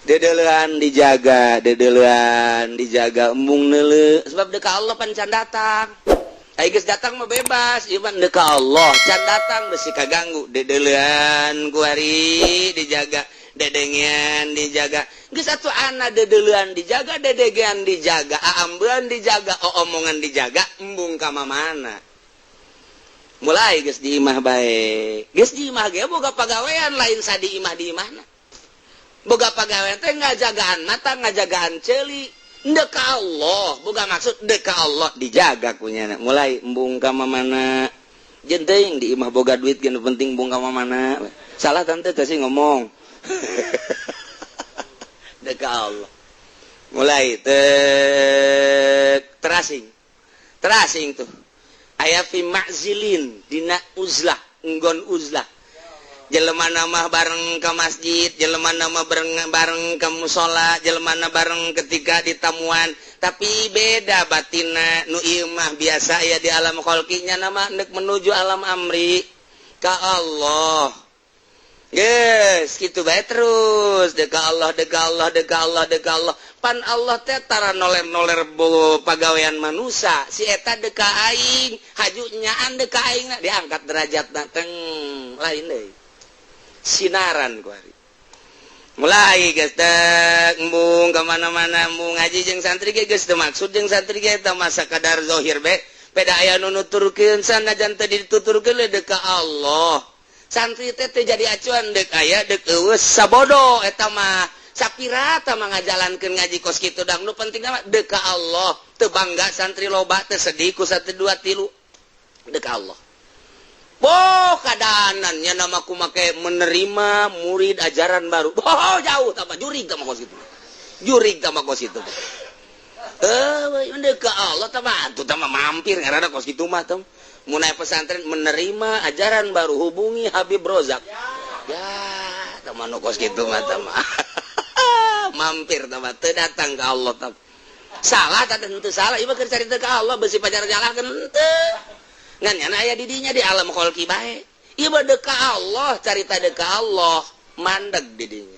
dedelan dijaga embung neule sebab deka Allah pan can datang ai geus datang mah bebas ieu mah deka Allah can datang besi kaganggu dedelan ku ari dijaga dedengian dijaga geus atuh ana dedelan dijaga dedegean dijaga aambeun dijaga omongan dijaga embung ka mana mulai geus di imah bae geus di imah ge boga pagawean lain sadi imah di imahna boga pagawean teh ngajagaan mata ngajagaan ceuli deka Allah boga maksud deka Allah dijaga kunyana mulai embung ka mana jeung teuing di imah boga duit ge penting embung ka mana salah tante teh sih ngomong deka Allah mulai terasing tuh aya fi ma'zilin dina uzlah enggon uzlah jelema mah bareng ke masjid jelema mah bareng ke mushola jelema bareng ketika di tamuan tapi beda batina nu ieu mah biasa ya di alam khalqinya nama neuk menuju alam amri ka Allah yes gitu bae terus deka Allah pan Allah teh tara noler-noler pagawean manusia si eta deka aing haju nyaan deka aing diangkat derajatna teng lain deui sinaran ku ari mulai geus teh embung ka mana-mana embung ngaji jeung santri ge geus teu maksud jeung santri ge eta mah sakadar zahir be beda aya nu nuturkeun sanajan teh dituturkeun le deka Allah santri teh jadi acuan dek aya dek eueus sabodo eta mah sapira tah mah ngajalankeun ngaji kos kitu dang nu penting mah deka Allah teu bangga santri loba teu sedih ku 1 2 3 deka Allah kadaanannya nama ku make menerima murid ajaran baru jauh tah mah jurig tah mah kos kitu deka Allah tah mah atuh tah mah mampir ngaranna kos kitu mah tah mulai pesantren menerima ajaran baru hubungi Habib Rozak ya teman kos gitu mah mampir teman teu datang ke Allah teh salah tah henteu salah ieu mah keur carita ka Allah besi pacar nyalakeun henteu ngan nyana aya di dinya di alam khalqi bae ieu mah deka Allah carita deka Allah mandeg di dinya